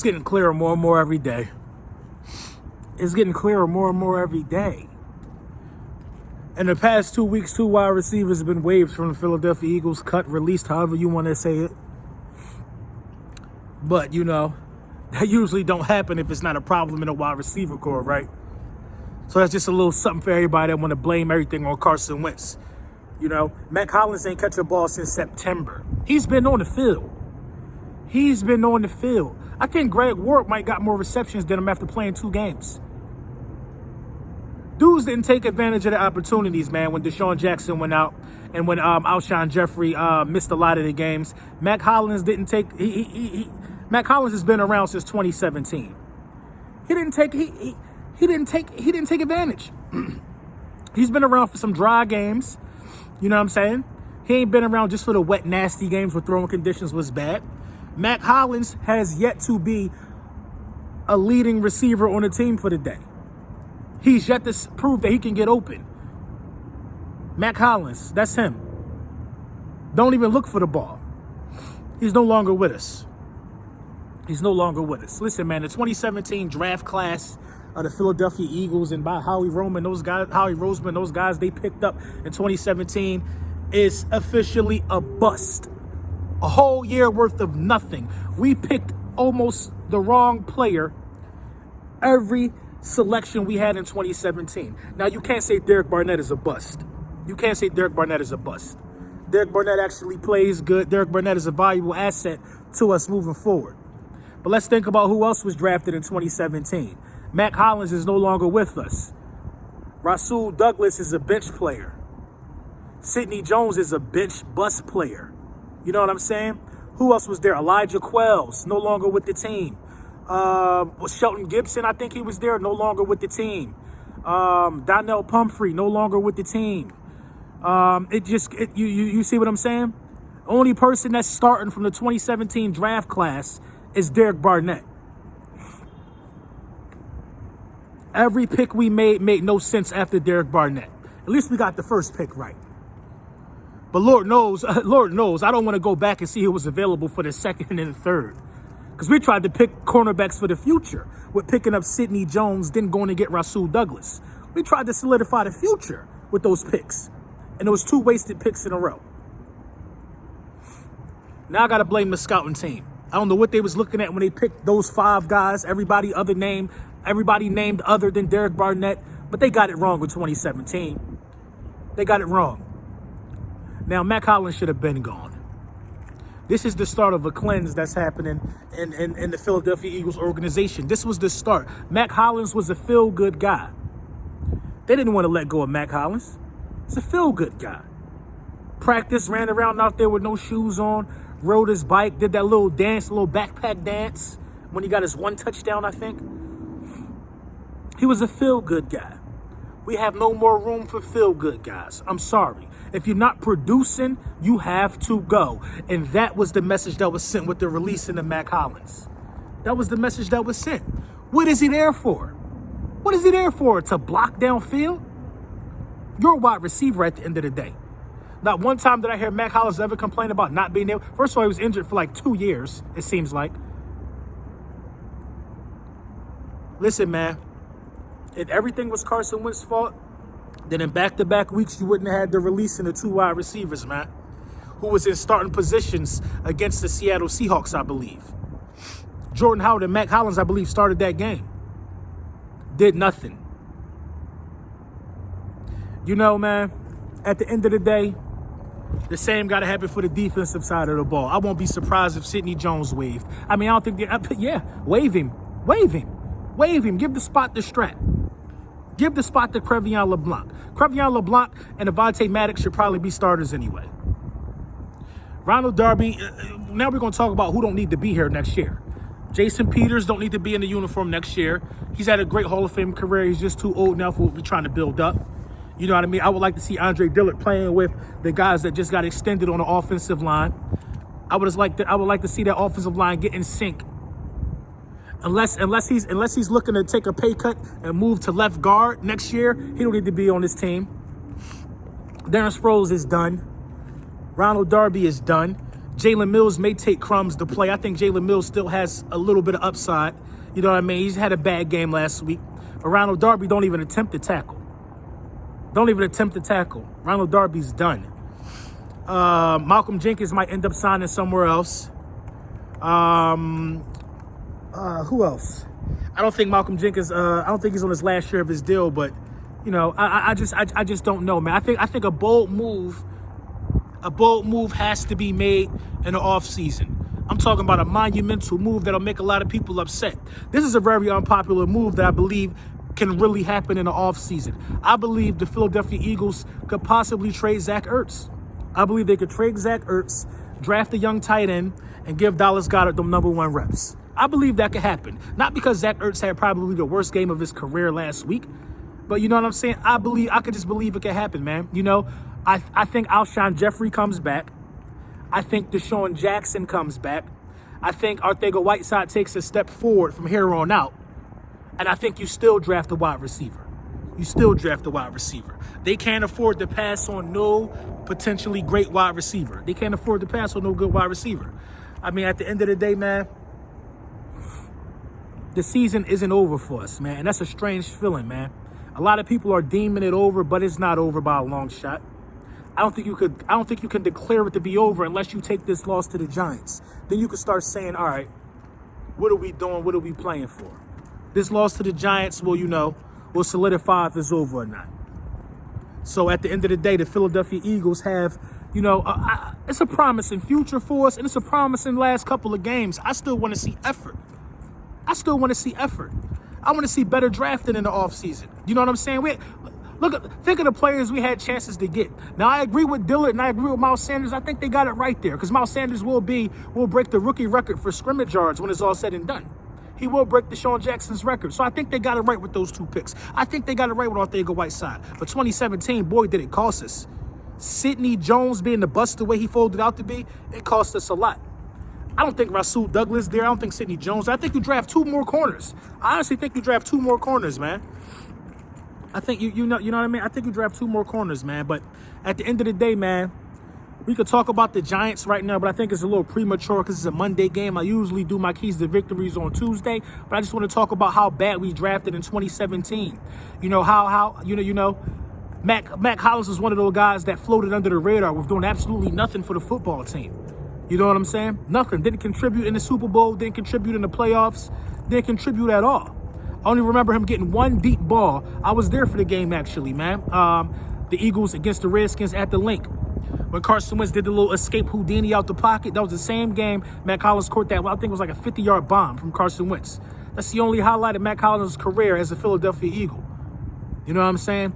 getting clearer more and more every day. It's getting clearer more and more every day. In the past 2 weeks, 2 wide receivers have been waived from the Philadelphia Eagles, cut, released, however you want to say it. But, you know, that usually don't happen if it's not a problem in a wide receiver core, right? So that's just a little something for everybody that want to blame everything on Carson Wentz. You know, Mack Hollins ain't catch a ball since September. He's been on the field. He's been on the field. I think Greg Ward might got more receptions than him after playing 2 games. Dudes didn't take advantage of the opportunities, man, when Deshaun Jackson went out and when Alshon Jeffrey missed a lot of the games. Mack Hollins didn't take Mack Hollins has been around since 2017. He didn't take advantage. He's been around for some dry games. You know what I'm saying? He ain't been around just for the wet, nasty games where throwing conditions was bad. Mack Hollins has yet to be a leading receiver on the team for the day. He's yet to prove that he can get open. Mack Hollins, that's him. Don't even look for the ball. He's no longer with us. He's no longer with us. Listen, man, the 2017 draft class of the Philadelphia Eagles and by Howie Roseman, those guys they picked up in 2017 is officially a bust. A whole year worth of nothing. We picked almost the wrong player every selection we had in 2017. Now, you can't say Derek Barnett is a bust. You can't say Derek Barnett is a bust. Derek Barnett actually plays good. Derek Barnett is a valuable asset to us moving forward. But let's think about who else was drafted in 2017. Mack Hollins is no longer with us. Rasul Douglas is a bench player. Sidney Jones is a bench bust player. You know what I'm saying? Who else was there? Elijah Qualls, no longer with the team. Shelton Gibson, I think he was there, no longer with the team. Donnel Pumphrey, no longer with the team. You see what I'm saying? Only person that's starting from the 2017 draft class is Derek Barnett. Every pick we made no sense after Derek Barnett. At least we got the first pick right. But Lord knows, I don't want to go back and see who was available for the second and the third. Because we tried to pick cornerbacks for the future with picking up Sidney Jones, then going to get Rasul Douglas. We tried to solidify the future with those picks. And it was 2 wasted picks in a row. Now I got to blame the scouting team. I don't know what they was looking at when they picked those 5 guys, everybody named other than Derek Barnett, but they got it wrong with 2017. They got it wrong. Now, Mack Hollins should have been gone. This is the start of a cleanse that's happening in the Philadelphia Eagles organization. This was the start. Mack Hollins was a feel-good guy. They didn't want to let go of Mack Hollins. He's a feel-good guy. Practice, ran around out there with no shoes on, rode his bike, did that little dance, little backpack dance when he got his 1 touchdown, I think. He was a feel-good guy. We have no more room for feel-good guys. I'm sorry. If you're not producing, you have to go. And that was the message that was sent with the releasing of Mack Hollins. That was the message that was sent. What is he there for? What is he there for? To block downfield? You're a wide receiver at the end of the day. Not one time did I hear Mack Hollins ever complain about not being able. First of all, he was injured for like 2 years, it seems like. Listen, man. If everything was Carson Wentz's fault, then in back-to-back weeks, you wouldn't have had the releasing of 2 wide receivers, man, who was in starting positions against the Seattle Seahawks, I believe. Jordan Howard and Mack Hollins, I believe, started that game. Did nothing. You know, man, at the end of the day, the same got to happen for the defensive side of the ball. I won't be surprised if Sidney Jones waived. I mean, I don't think waive him. Waive him. Waive him. Give the spot to Strat. Give the spot to Crevion LeBlanc. Crevion LeBlanc and Avonte Maddox should probably be starters anyway. Ronald Darby, now we're going to talk about who don't need to be here next year. Jason Peters don't need to be in the uniform next year. He's had a great Hall of Fame career. He's just too old now for what we're trying to build up. You know what I mean? I would like to see Andre Dillard playing with the guys that just got extended on the offensive line. I would like to see that offensive line get in sync. Unless he's looking to take a pay cut and move to left guard next year, he don't need to be on this team. Darren Sproles is done. Ronald Darby is done. Jalen Mills may take crumbs to play. I think Jalen Mills still has a little bit of upside. You know what I mean? He's had a bad game last week. But Ronald Darby don't even attempt to tackle. Don't even attempt to tackle. Ronald Darby's done. Malcolm Jenkins might end up signing somewhere else. Who else? I don't think Malcolm Jenkins. I don't think he's on his last year of his deal. But you know, I just don't know, man. I think a bold move has to be made in the offseason. I'm talking about a monumental move that'll make a lot of people upset. This is a very unpopular move that I believe can really happen in the offseason. I believe the Philadelphia Eagles could possibly trade Zach Ertz. I believe they could trade Zach Ertz, draft a young tight end, and give Dallas Goedert them #1 reps. I believe that could happen. Not because Zach Ertz had probably the worst game of his career last week, but you know what I'm saying? I could just believe it could happen, man. You know, I think Alshon Jeffrey comes back. I think Deshaun Jackson comes back. I think Arcega-Whiteside takes a step forward from here on out. And I think you still draft a wide receiver. They can't afford to pass on no potentially great wide receiver. They can't afford to pass on no good wide receiver. I mean, at the end of the day, man, the season isn't over for us, man. And that's a strange feeling, man. A lot of people are deeming it over, but it's not over by a long shot. I don't think you can declare it to be over unless you take this loss to the Giants. Then you can start saying, all right, what are we doing? What are we playing for? This loss to the Giants will solidify if it's over or not. So at the end of the day, the Philadelphia Eagles have, it's a promising future for us, and it's a promising last couple of games. I still want to see effort. I want to see better drafting in the offseason. You know what I'm saying? Think of the players we had chances to get. Now, I agree with Dillard and I agree with Miles Sanders. I think they got it right there because Miles Sanders will break the rookie record for scrimmage yards when it's all said and done. He will break Deshaun Jackson's record. So I think they got it right with those 2 picks. I think they got it right with Arcega-Whiteside. But 2017, boy, did it cost us. Sidney Jones being the bust the way he folded out to be, it cost us a lot. I don't think Rasul Douglas there. I don't think Sidney Jones. I think you draft 2 more corners. I honestly think you draft 2 more corners, man. I think you know what I mean? I think you draft 2 more corners, man. But at the end of the day, man, we could talk about the Giants right now, but I think it's a little premature because it's a Monday game. I usually do my keys to victories on Tuesday, but I just want to talk about how bad we drafted in 2017. You know, Mack Hollins was one of those guys that floated under the radar with doing absolutely nothing for the football team. You know what I'm saying? Nothing. Didn't contribute in the Super Bowl, didn't contribute in the playoffs, didn't contribute at all. I only remember him getting 1 deep ball. I was there for the game, actually, man. The Eagles against the Redskins at the Link. When Carson Wentz did the little escape Houdini out the pocket, that was the same game Mack Hollins caught that, I think it was like a 50-yard bomb from Carson Wentz. That's the only highlight of Mack Hollins' career as a Philadelphia Eagle. You know what I'm saying?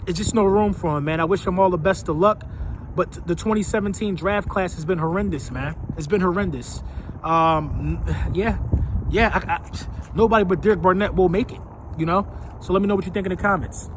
It's just no room for him, man. I wish him all the best of luck. But the 2017 draft class has been horrendous, man. It's been horrendous. Nobody but Barnett will make it, So let me know what you think in the comments.